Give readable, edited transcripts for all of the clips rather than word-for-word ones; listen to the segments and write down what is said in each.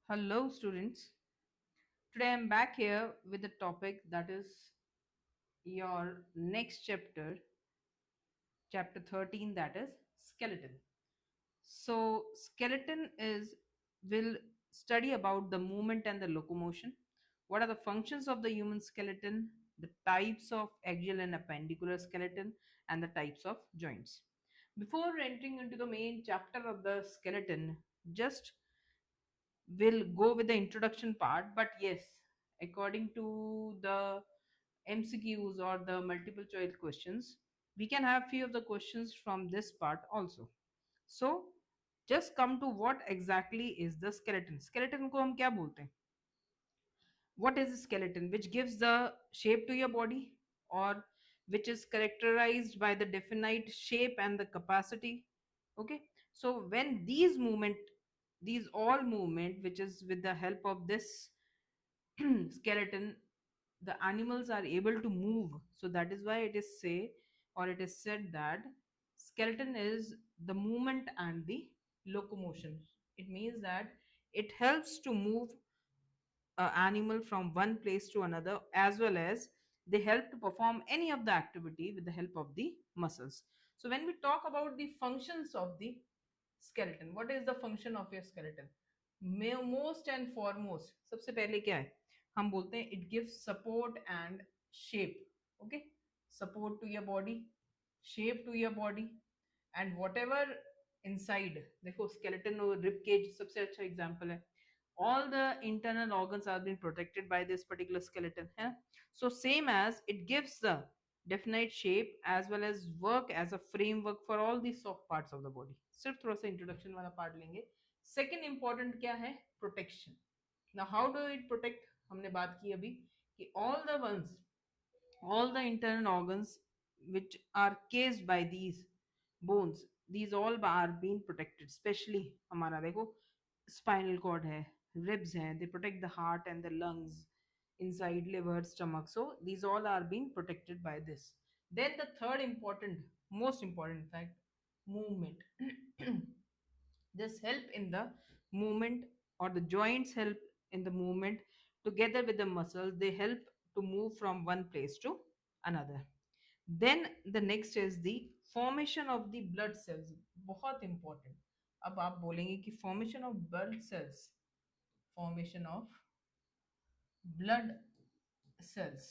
Hello, students. Today I'm back here with a topic that is your next chapter, chapter 13, that is skeleton. So, skeleton is will study about the movement and the locomotion. What are the functions of the human skeleton, the types of axial and appendicular skeleton, and the types of joints. Before entering into the main chapter of the skeleton, just will go with the introduction part. But yes, according to the MCQs or the multiple choice questions, we can have few of the questions from this part also. So just come to what exactly is the skeleton. Skeleton को हम क्या बोलते हैं? What is a skeleton? Which gives the shape to your body, or which is characterized by the definite shape and the capacity. Okay, so when these all movement which is with the help of this skeleton, the animals are able to move. So that is why it is say, or it is said that skeleton is the movement and the locomotion. It means that it helps to move animal from one place to another, as well as they help to perform any of the activity with the help of the muscles. So when we talk about the functions of the skeleton, what is the function of your skeleton? Most and foremost, सबसे पहले क्या है, हम बोलते हैं it gives support and shape. Okay, support to your body, shape to your body, and whatever inside. देखो skeleton और rib cage सबसे अच्छा example है. All the internal organs are being protected by this particular skeleton, है. So same as it gives the definite shape as well as work as a framework for all the soft parts of the body. सिर्फ थोड़ा सा introduction वाला part लेंगे. Second important क्या है? Protection. Now how do it protect? हमने बात की अभी कि all the internal organs which are cased by these bones, these all are being protected. Especially हमारा देखो spinal cord है, ribs हैं, they protect the heart and the lungs, inside liver, stomach. So these all are being protected by this. Then the third important, most important fact, movement. This help in the movement, or the joints help in the movement. Together with the muscles, they help to move from one place to another. Then the next is the formation of the blood cells. बहुत important. अब आप बोलेंगे कि formation of blood cells, formation of blood cells,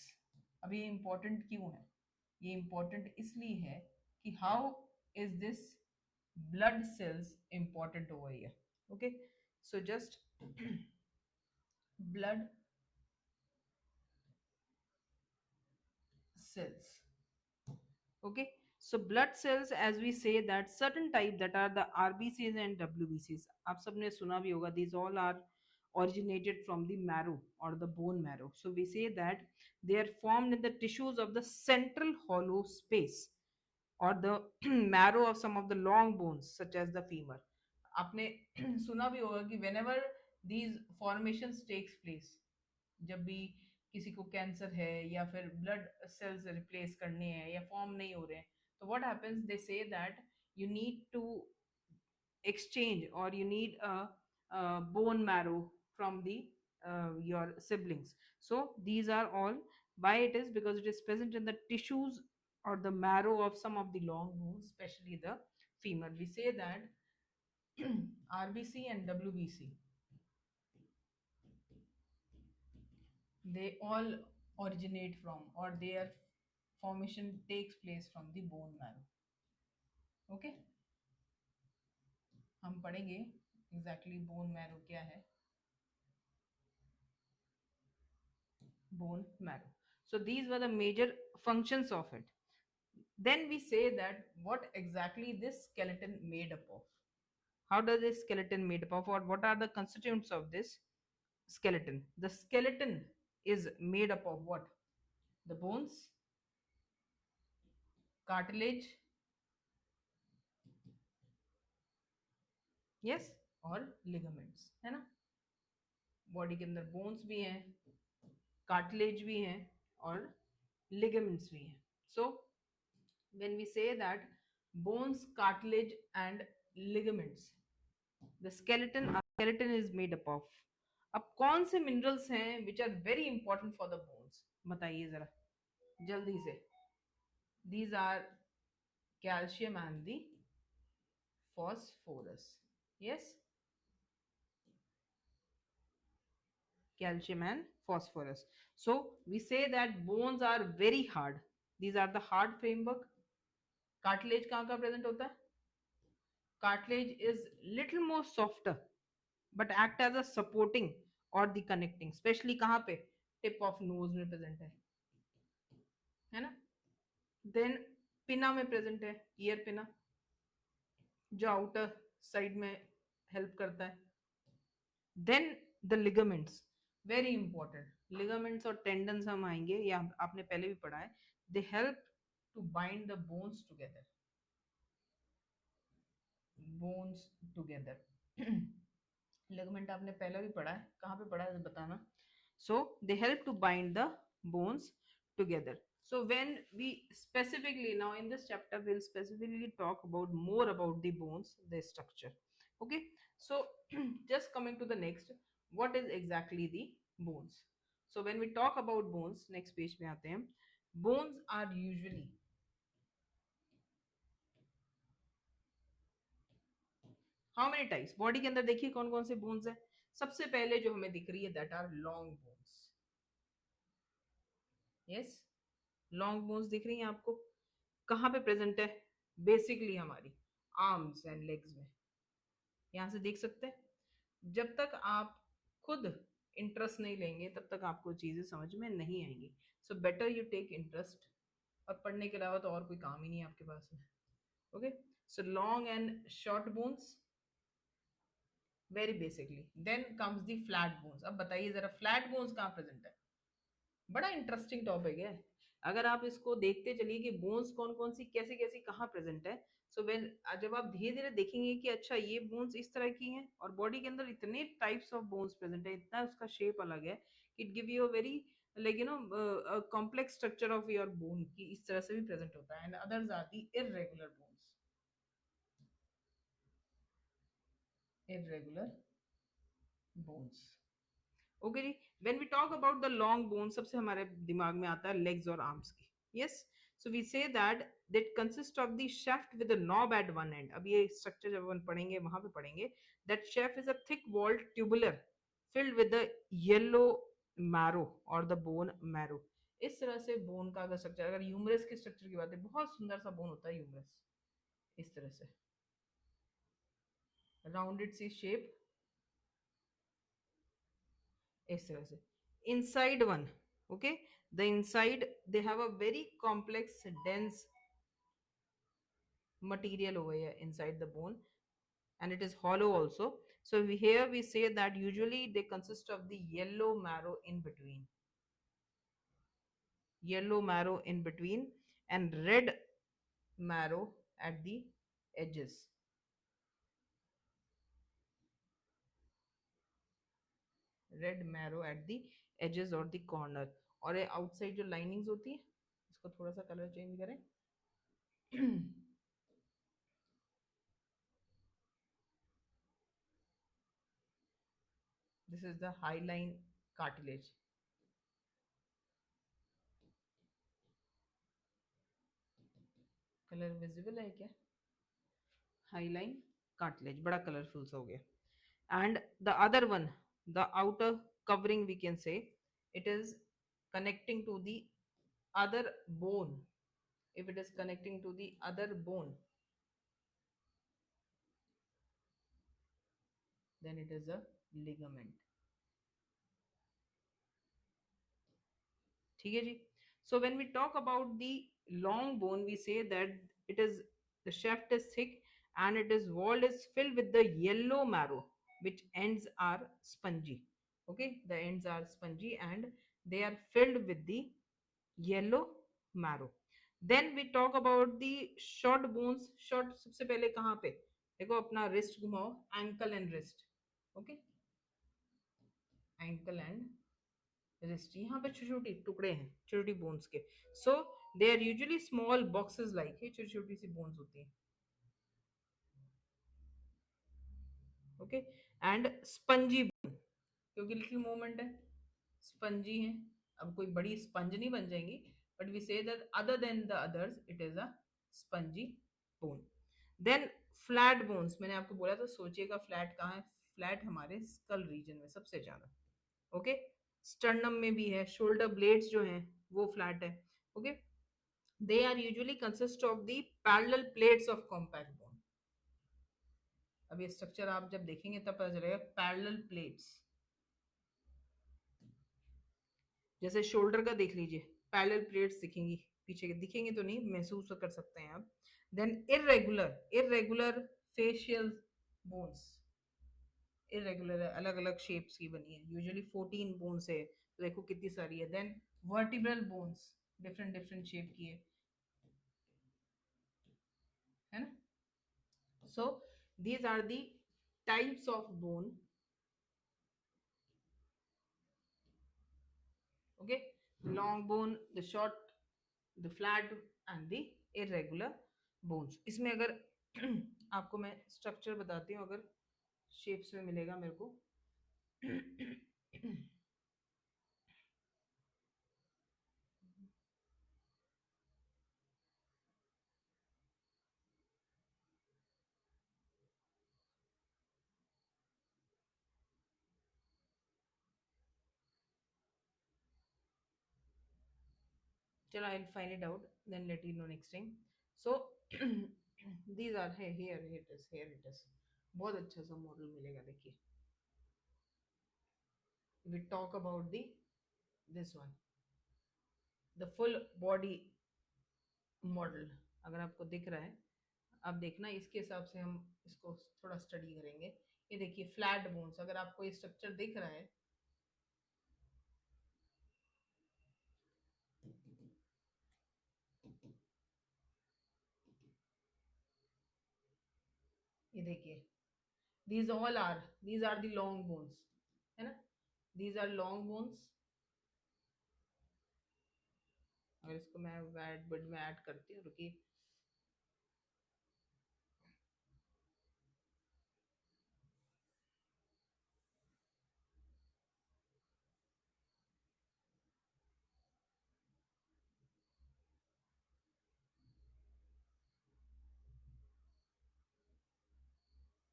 अब ये important क्यों है? ये important इसलिए है कि how is this blood cells important over here. Okay, so just blood cells. Okay, so blood cells, as we say that certain type that are the RBCs and WBCs, आप सबने सुना भी होगा, these all are originated from the marrow or the bone marrow. So we say that they are formed in the tissues of the central hollow space or the marrow of some of the long bones such as the femur. आपने सुना भी होगा कि whenever these formations takes place, जब भी किसी को cancer है या फिर ब्लड सेल्स रिप्लेस करने हैं या फॉर्म नहीं हो रहे हैं, तो what happens, they say that you need to exchange, or you need a bone marrow from the your siblings. So these are all, why it is, because it is present in the tissues or the marrow of some of the long bones, especially the femur. We say that RBC and WBC, they all originate from, or their formation takes place from the bone marrow. Okay, हम पढ़ेंगे exactly bone marrow क्या है. Bone marrow. So these were the major functions of it. Then we say that what exactly this skeleton made up of. How does this skeleton made up of, or what are the constituents of this skeleton? The skeleton is made up of what? The bones, cartilage, yes, और ligaments, है ना. Body के अंदर bones भी हैं, cartilage भी हैं, और ligaments भी हैं. So when we say that bones, cartilage and ligaments, the skeleton is made up of. अब कौन से मिनरल्स हैं which are very important for the bones, बताइए जरा जल्दी से. These are calcium and the phosphorus. Yes, calcium and phosphorus. So we say that bones are very hard. These are the hard framework. Cartilage कहाँ का present होता है? Cartilage is little more softer but act as a supporting or the connecting, especially कहाँ पे? Tip of nose में present है ना? Then पिना में present है, ear पिना, जो outer side में help करता है. Then the ligaments, very important. Ligaments और tendons हम आएंगे, या आपने पहले भी पढ़ा है. They help to bind the bones together. Bones together. Ligament आपने पहले भी पढ़ा है, कहाँ पे पढ़ा है बताना. So they help to bind the bones together. So when we specifically, now in this chapter we'll specifically talk about more about the bones, the structure. Okay, so just coming to the next, what is exactly the bones? So when we talk about bones, next page पे आते हैं. Bones are usually, how many types? Body के अंदर देखिए कौन कौन से bones है. सबसे पहले जो हमें दिख रही है, that are long bones. Yes, long bones दिख रही हैं आपको. कहाँ पे प्रेजेंट है? बेसिकली हमारी आर्म्स एंड लेग्स में. यहाँ से देख सकते हैं. जब तक आप खुद इंटरेस्ट नहीं लेंगे तब तक आपको चीजें समझ में नहीं आएंगी. So better you take interest. और पढ़ने के अलावा तो और कोई काम ही नहीं है आपके पास में. Okay, so long and short bones, very basically. Then comes the flat bones. अब बताइए जरा फ्लैट बोन्स कहाँ प्रेजेंट है? बड़ा इंटरेस्टिंग टॉपिक है. अगर आप इसको देखते चलिए कि बोन्स कौन कौन सी कैसी कैसी कहाँ प्रेजेंट है. सो वेन जब आप धीरे धीरे देखेंगे कि अच्छा ये बोन्स इस तरह की हैं, और बॉडी के अंदर इतने टाइप्स ऑफ बोन्स प्रेजेंट है, इतना उसका शेप अलग है, it give you a very like complex structure of your bone की इस तरह से भी प्रेजेंट होता है. And others are the irregular bones. Irregular bones. Okay जी. When we talk about the long bone, सबसे हमारे दिमाग में आता है लेग्स और आर्म्स की. Yes, so we say that that consist of the shaft with a knob at one end. अब ये स्ट्रक्चर जब अपन पढ़ेंगे वहां पे पढ़ेंगे. That shaft is a thick walled tubular filled with the yellow marrow or the bone marrow. इस तरह से बोन का अगर स्ट्रक्चर, अगर ह्यूमरस के स्ट्रक्चर की बात है, बहुत सुंदर सा बोन होता है ह्यूमरस. इस तरह से राउंडेड सी शेप, इस तरह से. inside one, okay, the inside they have a very complex dense material over here inside the bone, and it is hollow also. So here we say that usually they consist of the yellow marrow in between, yellow marrow in between, and red marrow at the edges. Red marrow at the edges or the corner. और ये outside जो linings होती है, इसको थोड़ा सा colour change करें. This is the hyaline cartilage. Colour visible है क्या? हाईलाइन कार्टिलेज बड़ा कलरफुल सा हो गया. And the other one, the outer covering we can say, it is connecting to the other bone. If it is connecting to the other bone, then it is a ligament. ठीक है जी. So when we talk about the long bone, we say that it is, the shaft is thick and it is walled is filled with the yellow marrow, which ends are spongy. Okay, the ends are spongy and they are filled with the yellow marrow. Then we talk about the short bones. Short सबसे पहले कहाँ पे देखो, अपना wrist घुमाओ, ankle and wrist. Okay, ankle and wrist, यहाँ पे छोटी छोटी टुकड़े हैं छोटी बोन्स के. So they are usually small boxes, like ये छोटी छोटी सी बोन्स होती हैं. Okay, and spongy bone. क्योंकि लिटिल मूवमेंट है, स्पंजी है। अब कोई बड़ी स्पंज नहीं बन जाएंगी, but we say that other than the others it is a spongy bone. Then flat bones, मैंने आपको बोला था सोचिएगा फ्लैट कहाँ है, फ्लैट हमारे स्कल रीजन में सबसे ज्यादा। ओके, स्टर्नम में भी है, शोल्डर ब्लेड्स जो हैं वो फ्लैट है। Okay, they are usually consist of the parallel plates of compact bone. अब ये स्ट्रक्चर आप जब देखेंगे तब पता चलेगा, पैरेलल प्लेट्स, जैसे शोल्डर का देख लीजिए, पैरेलल प्लेट्स दिखेंगी पीछे के, दिखेंगे तो नहीं, महसूस तो कर सकते हैं आप। Then irregular, irregular facial bones, irregular है, अलग अलग शेप्स की बनी है, यूजुअली 14 बोन्स है, तो देखो कितनी सारी है। Then vertebral bones, different different shape की है ना। So these are the types of bone. Okay, long bone, the short, the flat and the irregular bones. इसमें अगर आपको मैं स्ट्रक्चर बताती हूँ, अगर शेप्स में मिलेगा मेरे को। चलो I will find it out, then let you know next time. So these are है, here it is, here it is. बहुत अच्छा सा मॉडल मिलेगा, देखिए। We talk about the this one, the full body model. अगर आपको दिख रहा है, आप देखना, इसके हिसाब से हम इसको थोड़ा स्टडी करेंगे। ये देखिए फ्लैट बोन्स, अगर आपको ये स्ट्रक्चर दिख रहा है, ये देखिए, these are the long bones, है ना, these are long bones। अगर इसको मैं ऐड बट में ऐड करती हूँ, रुकिए।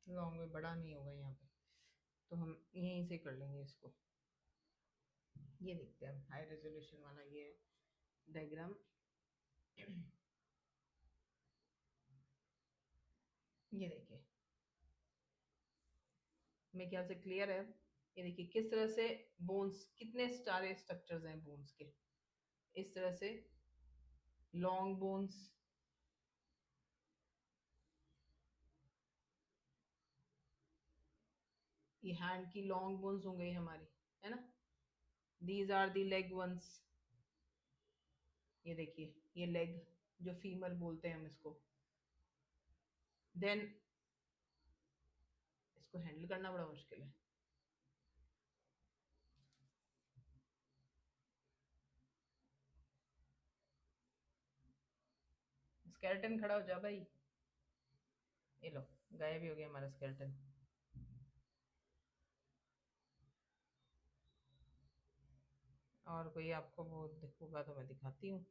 लॉन्ग में बड़ा नहीं होगा यहाँ पे, तो हम यहीं से कर लेंगे इसको। ये देखते हैं हाई रेजोल्यूशन वाला, ये डायग्राम। ये देखिए, मेरे ख्याल से क्लियर है। ये देखिए किस तरह से बोन्स, कितने सारे स्ट्रक्चर्स हैं बोन्स के, इस तरह से लॉन्ग बोन्स, ये हैंड की लॉन्ग बोन्स हो गई हमारी, है ना। These are the leg ones, ये देखिए, ये लेग जो फीमर बोलते हैं हम इसको। देन इसको हैंडल करना बड़ा मुश्किल है। स्केलेटन खड़ा हो जा भाई, ये लो, गायब ही हो गया हमारा स्केलेटन। और कोई आपको वो दिखूगा तो मैं दिखाती हूँ।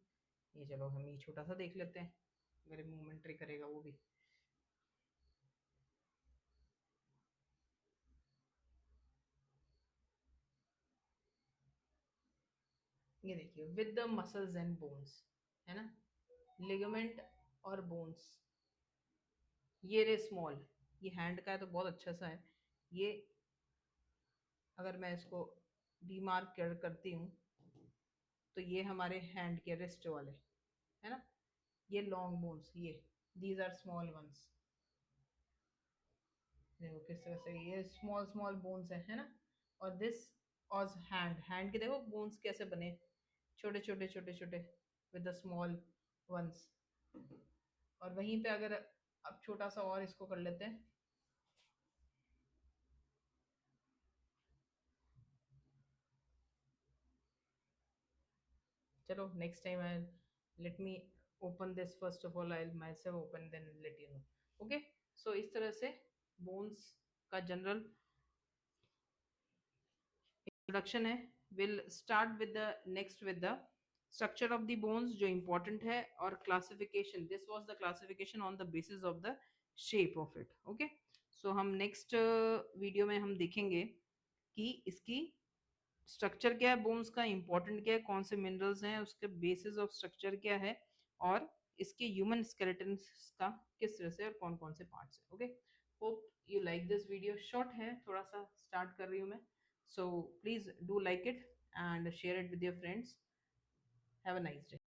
ये चलो हम ये छोटा सा देख लेते हैं, अगर मूवमेंट्री करेगा वो भी। ये देखिए, with the muscles and bones, है ना, लिगामेंट और बोन्स। ये रे स्मॉल, ये हैंड का है तो बहुत अच्छा सा है ये। अगर मैं इसको डीमार्क करती हूँ, तो ये हमारे हैंड के रिस्ट वाले, है ना, ये लॉन्ग बोन्स, ये दीज आर स्मॉल वंस। देखो किस तरह से ये स्मॉल स्मॉल बोन्स है ना। और दिस, और हैंड, हैंड के देखो बोन्स कैसे बने, छोटे छोटे छोटे छोटे, विद द स्मॉल वंस। और वहीं पे अगर अब छोटा सा और इसको कर लेते हैं, चलो next time I, let me open this first of all, I myself open then let you know. Okay, so इस तरह से बोन्स का जनरल इंट्रोडक्शन है, will start with the next with the structure of the bones जो important है, और classification, this was the classification on the basis of the shape of it. Okay, so हम next video में हम देखेंगे कि इसकी स्ट्रक्चर क्या है, बोन्स का इंपॉर्टेंट क्या है, कौन से मिनरल्स हैं, उसके बेसिस ऑफ स्ट्रक्चर क्या है, और इसके ह्यूमन स्केलेटन का किस तरह से और कौन कौन से पार्ट्स है। Okay, hope you like this video, short है थोड़ा सा, स्टार्ट कर रही हूँ मैं, so please do like it and share it with your friends. Have a nice day.